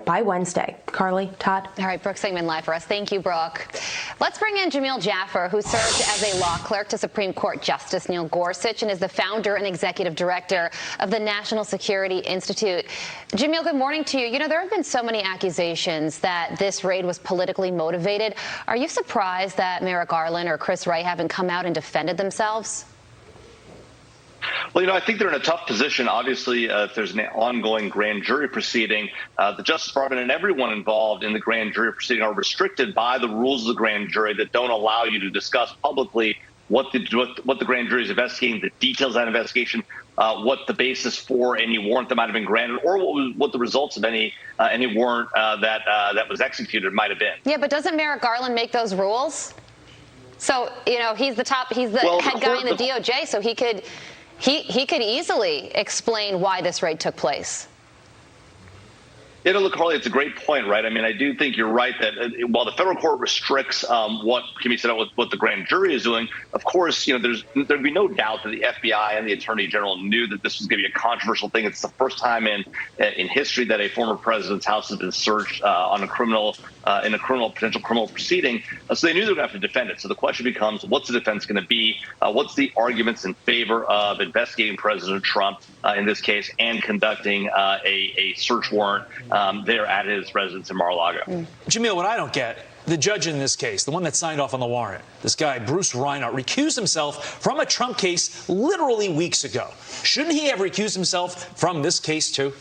by Wednesday. Carly, Todd. All right, Brooke Sigmund live for us. Thank you, Brooke. Let's bring in Jamil Jaffer, who served as a law clerk to Supreme Court Justice Neil Gorsuch and is the founder and executive director of the National Security Institute. Jamil, good morning to you. You know, there have been so many accusations that this raid was politically motivated. Are you surprised that Merrick Garland or Chris Wray haven't come out and defended themselves? Well, you know, I think they're in a tough position. Obviously, if there's an ongoing grand jury proceeding, the Justice Department and everyone involved in the grand jury proceeding are restricted by the rules of the grand jury that don't allow you to discuss publicly what the grand jury is investigating, the details of that investigation, what the basis for any warrant that might have been granted, or what the results of any warrant that was executed might have been. Yeah, but doesn't Merrick Garland make those rules? So, you know, he's the head guy in the DOJ, so he could easily explain why this raid took place. You know, look, Carly, it's a great point, right? I mean, I do think you're right that while the federal court restricts what can be said about what the grand jury is doing, of course, you know, there'd be no doubt that the FBI and the Attorney General knew that this was going to be a controversial thing. It's the first time in history that a former president's house has been searched on a potential criminal proceeding. So they knew they were going to have to defend it. So the question becomes, what's the defense going to be? What's the arguments in favor of investigating President Trump in this case and conducting a search warrant there at his residence in Mar-a-Lago? Jamil, what I don't get, the judge in this case, the one that signed off on the warrant, this guy, Bruce Reinhart, recused himself from a Trump case literally weeks ago. Shouldn't he have recused himself from this case, too?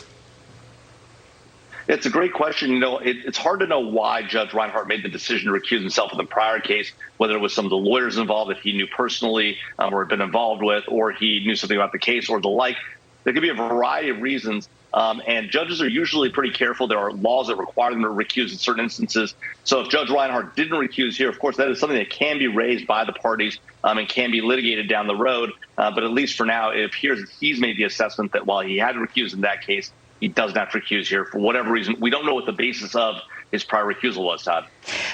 It's a great question. You know, it's hard to know why Judge Reinhart made the decision to recuse himself in the prior case, whether it was some of the lawyers involved that he knew personally or had been involved with, or he knew something about the case or the like. There could be a variety of reasons. And judges are usually pretty careful. There are laws that require them to recuse in certain instances. So if Judge Reinhart didn't recuse here, of course, that is something that can be raised by the parties and can be litigated down the road. But at least for now, it appears that he's made the assessment that while he had to recuse in that case, he doesn't have to recuse here for whatever reason. We don't know what the basis of his prior recusal was, Todd.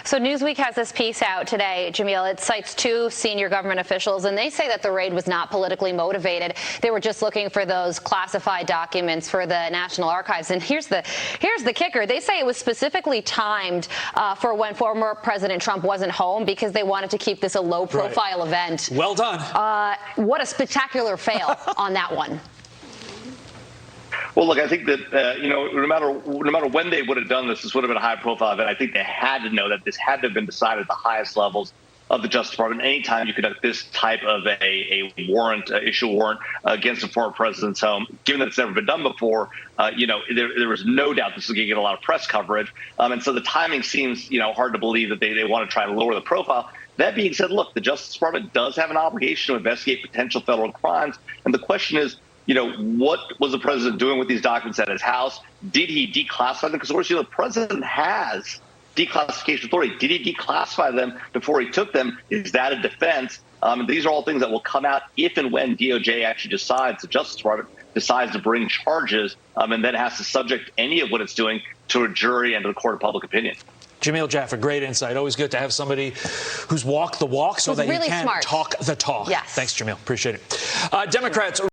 So Newsweek has this piece out today, Jamil. It cites two senior government officials, and they say that the raid was not politically motivated. They were just looking for those classified documents for the National Archives. And here's the kicker. They say it was specifically timed for when former President Trump wasn't home because they wanted to keep this a low-profile event. Well done. What a spectacular fail on that one. Well, look, I think that, you know, no matter when they would have done this would have been a high-profile event. I think they had to know that this had to have been decided at the highest levels of the Justice Department. Anytime you conduct this type of a warrant, issue a warrant against a former president's home, given that it's never been done before, you know, there was no doubt this was going to get a lot of press coverage. And so the timing seems, you know, hard to believe that they want to try to lower the profile. That being said, look, the Justice Department does have an obligation to investigate potential federal crimes. And the question is, you know, what was the president doing with these documents at his house? Did he declassify them? Because, of course, you know, the president has declassification authority. Did he declassify them before he took them? Is that a defense? And these are all things that will come out if and when DOJ actually decides, the Justice Department decides to bring charges and then has to subject any of what it's doing to a jury and to the court of public opinion. Jamil Jaffer, great insight. Always good to have somebody who's walked the walk so that really he can smart. talk the talk. Yes. Thanks, Jamil. Appreciate it. Democrats